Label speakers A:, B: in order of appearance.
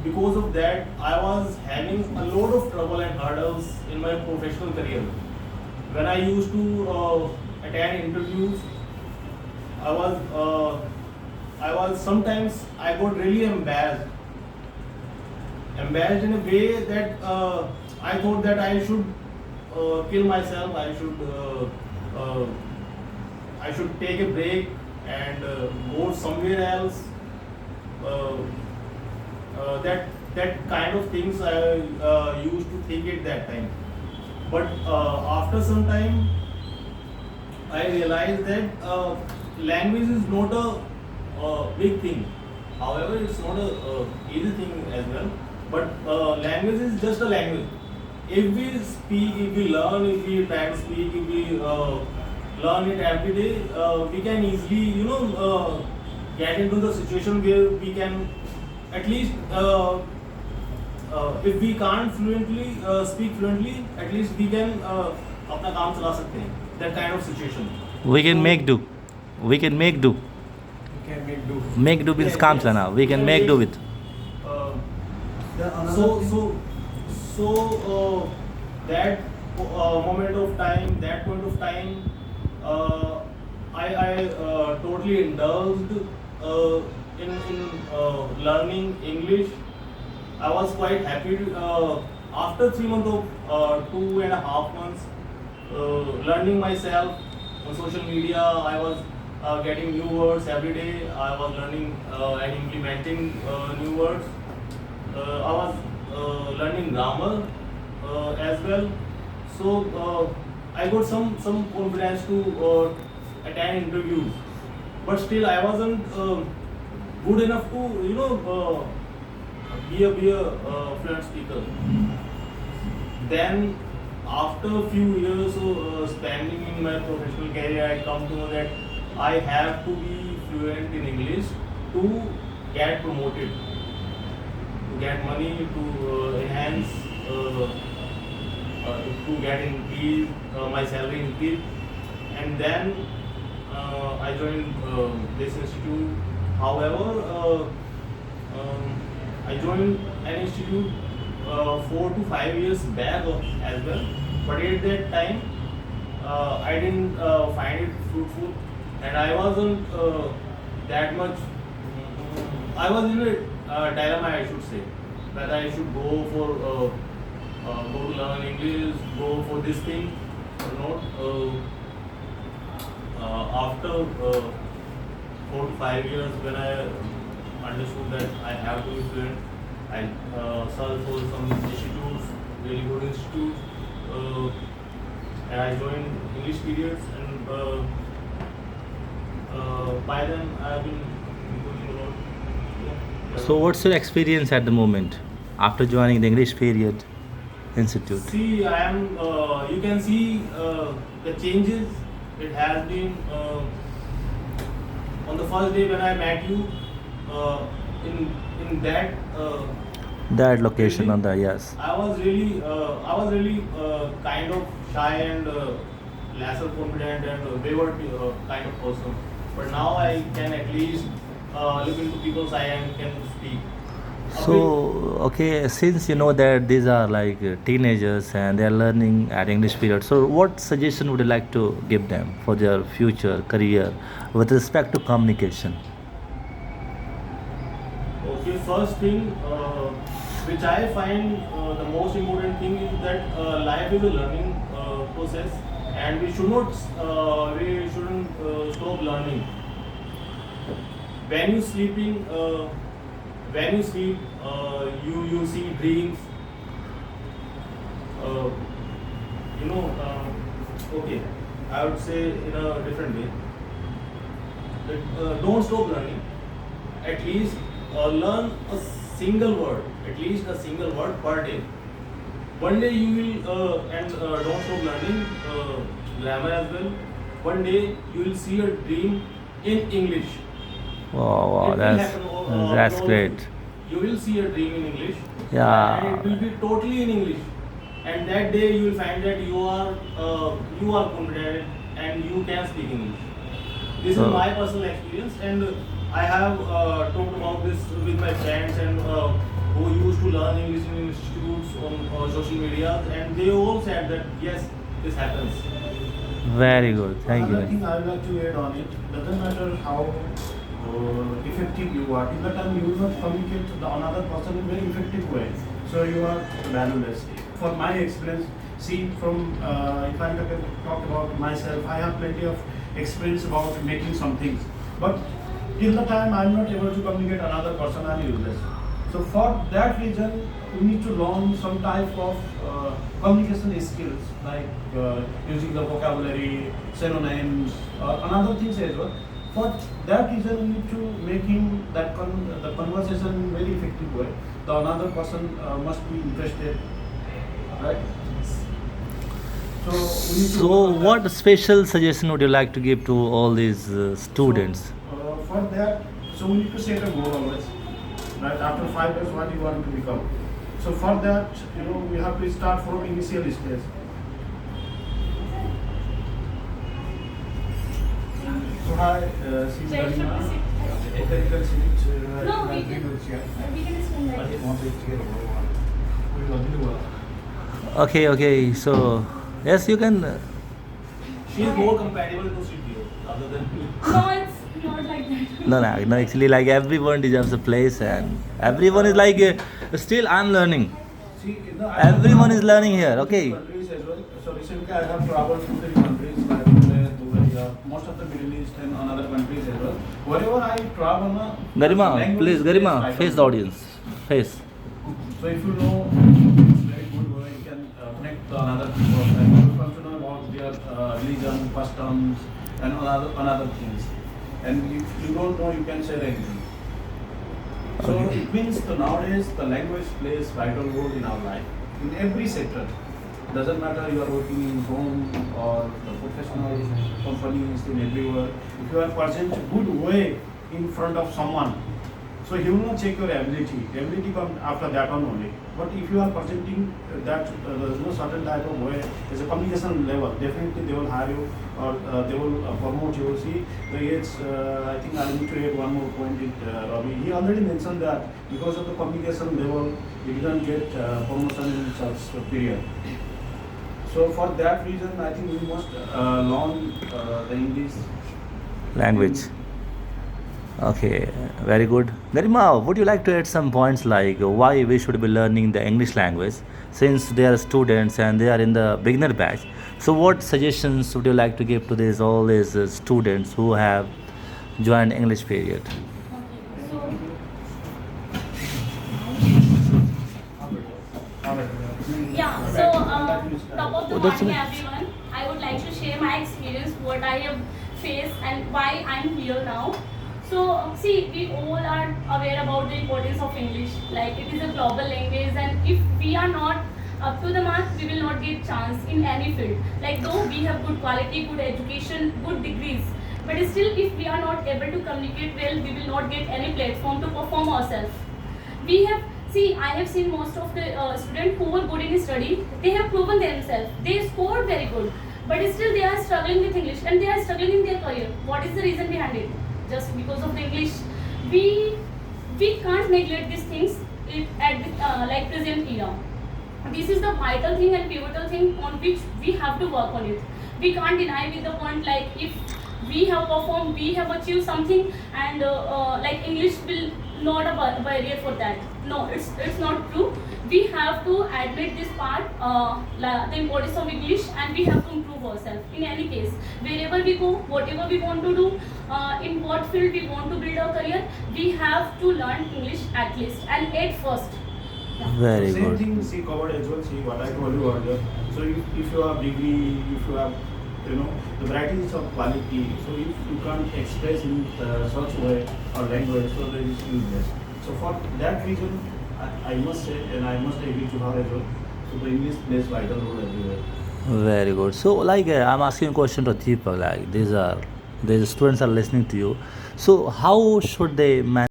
A: because of that, I was having a lot of trouble and hurdles in my professional career. When I used to attend interviews, I was sometimes I got really embarrassed in a way that I thought that I should kill myself. Uh, I should take a break and go somewhere else. Uh, that kind of things I used to think at that time. But after some time, I realized that language is not a big thing. However, it's not a easy thing as well. But language is just a language. If we speak, if we learn, if we try to speak, if we learn it every day, we can easily, get into the situation where we can at least, if we can't fluently speak fluently, at least we can अपना काम चला सकते हैं. That kind of situation.
B: We can make do. We can make do.
C: You can make do.
B: Make do means काम चलाना. We can make do with.
A: Uh,
C: The another
A: so
C: thing-
A: so that moment of time, that point of time, I totally indulged in learning English. I was quite happy after 3 months of 2.5 months learning myself on social media. I was getting new words every day. I was learning and implementing new words. I was learning grammar as well. So I got some confidence to attend interviews, but still I wasn't good enough to be a fluent speaker. Then after a few years of spending in my professional career, I come to know that I have to be fluent in English to get promoted, to get money, to enhance, to get increase, my salary increase. And then I joined this institute. However, I joined an institute 4 to 5 years back as well. But at that time, I didn't find it fruitful, and I wasn't that much. I was in a dilemma, I should say, whether I should go to learn English, go for this thing or not. After 4 to 5 years, when I understood that I have to be fluent, I searched for some institutes, really good institutes, and I joined English periods, and by then I have been improving a lot. Yeah.
B: So what's your experience at the moment after joining the English period institute?
A: See, I am. You can see the changes. It has been on the first day when I met you in that.
B: That location
A: building.
B: on the yes.
A: I was really kind of shy and lesser confident and wayward kind of person. But now I can at least look into people's eye and can speak.
B: So okay, since you know that these are like teenagers and they are learning at English period, so what suggestion would you like to give them for their future career with respect to communication?
A: Okay, first thing which I find the most important thing is that life is a learning process, and we shouldn't stop learning. When you sleep, you see dreams. Uh, okay, I would say in a different way. That, don't stop learning. At least learn a single word, at least a single word per day. One day you will, and don't stop learning grammar as well. One day you will see a dream in English.
B: Wow,
A: It will
B: that's
A: happen
B: that's
A: all-
B: great.
A: You will see a dream in English.
B: Yeah.
A: And it will be totally in English. And that day you will find that you are confident and you can speak English. This
B: So-
A: is my personal experience, and I have talked about this with my friends and who used to learn English in institutes on social media, and they all said that yes, this happens.
B: Very good. Thank
C: Another
B: you.
C: thing I would like to add on it, doesn't matter how effective you are, till the time you will not communicate to the another person in very effective way, so you are valueless. For my experience, see from if I talk about myself, I have plenty of experience about making some things, but till the time I am not able to communicate another person, I am useless. So for that reason, we need to learn some type of communication skills like using the vocabulary, synonyms, another things as well. For that reason, we need to making that the conversation in very effective way. The another person must be interested, right? So we need to
B: So,
C: work on
B: what
C: that.
B: special suggestion would you like to give to all these students?
C: So, for that, so we need to set a goal always, right? After 5 years, what you want to become. So for that, we have to start from initial stage. So hi, she's
D: Where should
C: Garima.
D: we sit?
C: You can sit.
D: No, we
C: I'll
D: can.
C: bring the chair.
D: We can stand like
C: I
D: this.
C: want it here. We will do it.
B: Okay. So, yes, you can.
A: She is more compatible to sit here rather than me.
D: No, it's not like that.
B: No. Actually, like everyone deserves a place, and everyone is like, still I'm learning.
C: See,
B: Everyone is learning here, okay?
C: Countries as well. So recently I have traveled to 3 countries like Dubai, most of the Middle East and another countries as well. Wherever I travel,
B: Garima,
C: language
B: please,
C: is
B: Garima,
C: vital.
B: face the audience. Face.
C: So if you know very good way, you can connect to another people and you come to know about their religion, customs, and another things. And if you don't know, you can share anything. So
B: Okay.
C: it means that nowadays the language plays vital role in our life in every sector. Doesn't matter you are working in home or the professional companies in everywhere. If you are present good way in front of someone, so he will not check your ability. Ability comes after that on only. But if you are presenting that certain type of way as a communication level, definitely they will hire you or they will promote you. See, I think I need to add one more point. Ravi, he already mentioned that because of the communication level, he didn't get promotion in such period. So for that reason, I think we must learn the English
B: Language. Okay, very good. Garima, would you like to add some points like why we should be learning the English language since they are students and they are in the beginner batch? So, what suggestions would you like to give to all these students who have joined English period?
D: Okay. So, yeah. So, top of the
B: Oh, that's
D: morning,
B: nice.
D: everyone. I would like to share my experience, what I have faced, and why I'm here now. So, see, we all are aware about the importance of English. Like, it is a global language, and if we are not up to the mark, we will not get chance in any field. Like, though we have good quality, good education, good degrees, but still, if we are not able to communicate well, we will not get any platform to perform ourselves. We have I have seen most of the students who were good in study, they have proven themselves, they scored very good, but still they are struggling with English and they are struggling in their career. What is the reason behind it? Just because of the English. We can't neglect these things at the like present era. This is the vital thing and pivotal thing on which we have to work on it. We can't deny with the point like if we have performed, we have achieved something, and like English will not a barrier for that. No, it's not true. We have to admit this part, the importance of English, and we have to improve ourselves. In any case, wherever we go, whatever we want to do, in what field we want to build our career, we have to learn English at least and at first. Yeah.
B: Very
C: Same
B: good.
C: thing, see, covered as well, see what I told you earlier. So if you have degree, if you have, the writing is of quality, so if you can't express in such way or language, so there is useless. So for that reason, I must say, and I must agree to her as well, so the English plays vital role everywhere.
B: Very good. So, like, I'm asking a question to Deepak. Like, these students are listening to you. So, how should they manage